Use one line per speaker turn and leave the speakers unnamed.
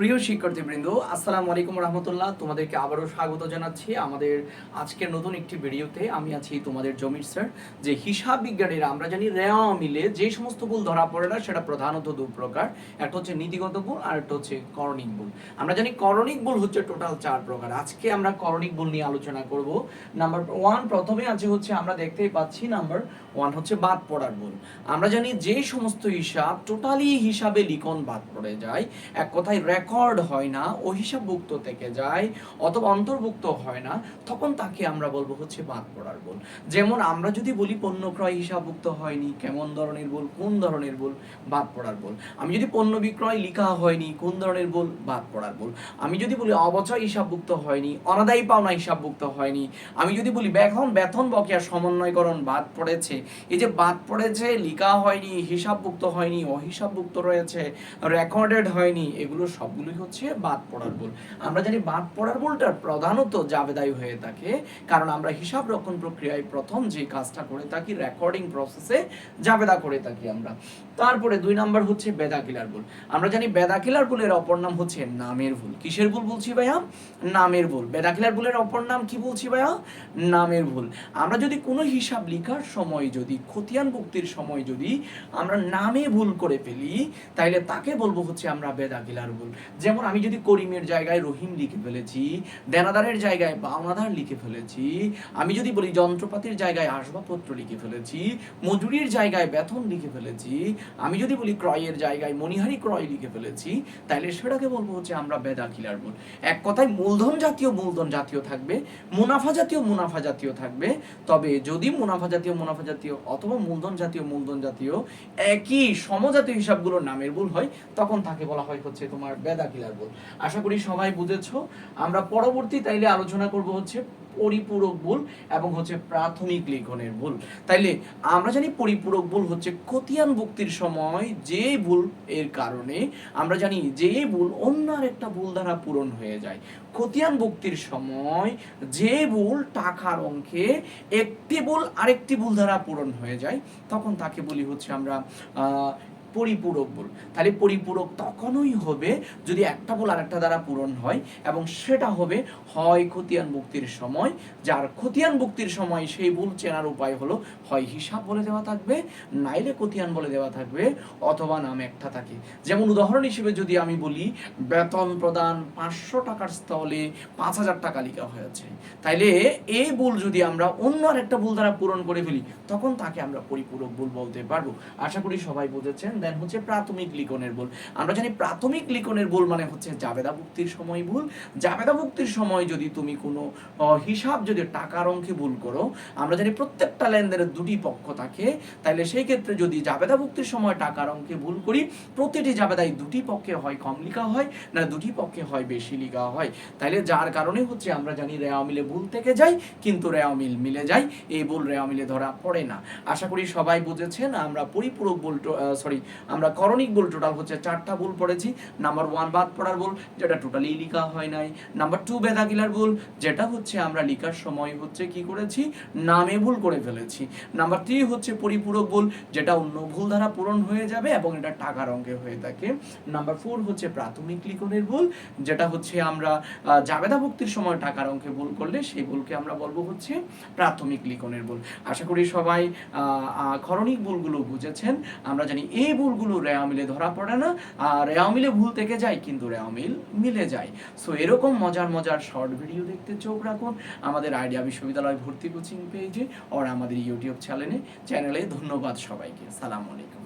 প্রিয় শিক্ষার্থীবৃন্দ, আসসালামু আলাইকুম রহমতুল্লাহ। তোমাদেরকে আবারও স্বাগত জানাচ্ছি আমাদের আজকের নতুন একটি ভিডিওতে। আমি আছি তোমাদের জমির স্যার। যে হিসাব বিজ্ঞানীরা আমরা জানি রেওয়া মিলে যে সমস্ত ভুল ধরা পড়ে না সেটা প্রধানত দু প্রকার। একটা হচ্ছে নীতিগত ভুল আর একটা হচ্ছে করণিক ভুল। আমরা জানি করণিক ভুল হচ্ছে টোটাল 4 প্রকার। আজকে আমরা করণিক ভুল নিয়ে আলোচনা করব। নাম্বার 1 প্রথমে আছে হচ্ছে আমরা দেখতেই পাচ্ছি নাম্বার 1 হচ্ছে বাদ পড়ার ভুল। আমরা জানি যে সমস্ত হিসাব টোটালি হিসাবে লিখন বাদ পড়ে যায়, এক কথায় রেকর্ড হয় না, ও হিসাবভুক্ত থেকে যায় অথবা অন্তর্ভুক্ত হয় না, তখন তাকে আমরা বলবো হচ্ছে বাদ পড়ার ভুল। যেমন আমরা যদি বলি পণ্য ক্রয় হিসাবভুক্ত হয়নি, কেমন ধরনের ভুল, কোন ধরনের ভুল, বাদ পড়ার ভুল। আমি যদি পণ্য বিক্রয় লেখা হয়নি, কোন ধরনের ভুল, বাদ পড়ার ভুল। আমি যদি বলি অবচয় হিসাবভুক্ত হয়নি, অনাদায়ী পাওনা হিসাবভুক্ত হয়নি। আমি যদি বলি বেতন বকেয়া সমন্বয়করণ বাদ পড়েছে, এই যে বাদ পড়েছে, লেখা হয়নি, হিসাবভুক্ত হয়নি, অহিসাবভুক্ত রয়েছে, রেকর্ডেড হয়নি, এগুলো সবগুলোই হচ্ছে বাদ পড়ার ভুল। আমরা জানি বাদ পড়ার ভুলটা প্রধানত জাবেদাই হয়ে থাকে, কারণ আমরা হিসাব রক্ষণ প্রক্রিয়ায় প্রথম যে কাজটা করে থাকি রেকর্ডিং প্রসেসে জাবেদা করে থাকি আমরা। তারপরে 2 নাম্বার হচ্ছে বেদাকিলার ভুল। আমরা জানি বেদাকিলার ভুলের অপর নাম হচ্ছে নামের ভুল। কিসের ভুল বলছি ভাইয়া? নামের ভুল। বেদাকিলার ভুলের অপর নাম কি বলছি ভাইয়া? নামের ভুল। আমরা যদি কোনো হিসাব লেখার সময় যদি খতিয়ান ভুক্তির সময় যদি আমরা নামে ভুল করে ফেলি, তাইলে তাকে বলবো হচ্ছে আমরা বেদাকিলার ভুল। যেমন আমি যদি করিমের জায়গায় রহিম লিখে ফেলেছি, দেনাদারের জায়গায় পাওনাদার লিখে ফেলেছি, আমি যদি বলি যন্ত্রপাতির জায়গায় আসবাবপত্র লিখে ফেলেছি, মজুরির জায়গায় বেতন লিখে ফেলেছি, আমি যদি বলি ক্রয়ের জায়গায় মণিহারি ক্রয় লিখে ফেলেছি, তাইলে সেটাকে বলবো হচ্ছে আমরা বেদাকিলার ভুল। এক কথায় মূলধন জাতীয় থাকবে, মুনাফা জাতীয় থাকবে। তবে যদি মুনাফা জাতীয় অথবা মূলধন জাতীয় একই সমজাতীয় হিসাবগুলোর নামের ভুল হয়, তখন তাকে বলা হয় হচ্ছে তোমার বেদাকিলার ভুল। আশা করি সবাই বুঝেছো। আমরা পরবর্তী তাইলে আলোচনা করব হচ্ছে পরিপূরক ভুল এবং হচ্ছে প্রাথমিক লিখনের ভুল। তাইলে আমরা জানি পরিপূরক ভুল হচ্ছে খতিয়ান ভুক্তির সময় যে ভুল এর কারণে আমরা জানি যে ভুল অন্য আরেকটা ভুল দ্বারা পূরণ হয়ে যায়। খতিয়ান ভুক্তির সময় যে ভুল টাকার অঙ্কে একটি ভুল আরেকটি ভুল দ্বারা পূরণ হয়ে যায়, তখন তাকে বলি হচ্ছে আমরা পরিপূরক ভুল। তাহলে পরিপূরক তখনই হবে যদি একটা ভুল আরেকটা দ্বারা পূরণ হয়, এবং সেটা হবে হয় খতিয়ান ভুক্তির সময়, যার খতিয়ান ভুক্তির সময় সেই ভুল চেনার উপায় হলো হয় হিসাব বলে দেওয়া থাকবে, নাইলে খতিয়ান বলে দেওয়া থাকবে, অথবা নাম একটা থাকে। যেমন উদাহরণ হিসেবে যদি আমি বলি বেতন প্রদান 500 টাকার স্থলে 5000 টাকা লেখা হয়েছে, তাইলে এই ভুল যদি আমরা অন্য আরেকটা ভুল দ্বারা পূরণ করে ফেলি, তখন তাকে আমরা পরিপূরক ভুল বলতে পারবো। আশা করি সবাই বুঝেছেন। দেন হচ্ছে প্রাথমিক লিখনের ভুল। আমরা জানি প্রাথমিক লিখনের ভুল মানে হচ্ছে জাবেদা ভুক্তির সময় ভুল। জাবেদা ভুক্তির সময় যদি তুমি কোনো হিসাব যদি টাকার অঙ্কে ভুল করো, আমরা জানি প্রত্যেকটা লেনদেনের দুটি পক্ষ থাকে, তাইলে সেই ক্ষেত্রে যদি জাবেদা ভুক্তির সময় টাকার অঙ্কে ভুল করি, প্রতিটি জাবেদায় দুটি পক্ষে হয় কম লেখা হয়, না দুটি পক্ষে হয় বেশি লেখা হয়। তাইলে যার কারণে হচ্ছে আমরা জানি রেওয়া মিলে ভুল থেকে যায়, কিন্তু রেওয়া মিলে যায়, এই ভুল রেওয়া মিলে ধরা পড়ে না। আশা করি সবাই বুঝেছেন। আমরা পরিপূরক ভুল আমরা করণিক ভুল টোটাল হচ্ছে 4টা ভুল পড়েছি। নাম্বার 1 বাদ পড়ার ভুল, যেটা টোটালি লেখা হয় নাই। নাম্বার 2 বেদাকিলার ভুল, যেটা হচ্ছে আমরা লেখার সময় হচ্ছে কি করেছি, নামে ভুল করে ফেলেছি। নাম্বার 3 হচ্ছে পরিপূরক ভুল, যেটা অন্য ভুল দ্বারা পূরণ হয়ে যাবে এবং এটা টাকার অঙ্কে হয়ে থাকে। নাম্বার 4 হচ্ছে প্রাথমিক লিখনের ভুল, যেটা হচ্ছে আমরা জাবেদা ভুক্তির সময় টাকার অঙ্কে ভুল করলে সেই ভুলকে আমরা বলবো হচ্ছে প্রাথমিক লিখনের ভুল। আশা করি সবাই করণিক ভুলগুলো বুঝেছেন। আমরা জানি এই ভুলগুলো রেওয়া মিলে ধরা পড়ে না, আর রেওয়া মিলে ভুল থেকে যায় কিন্তু রেওয়া মিলে যায়। সো এরকম মজার শর্ট ভিডিও দেখতে চোখ রাখুন আমাদের আইডিয়া বিশ্ববিদ্যালয় ভর্তি কোচিং পেজে আর আমাদের ইউটিউব চ্যানেলে। ধন্যবাদ সবাইকে। সালাম আলাইকুম।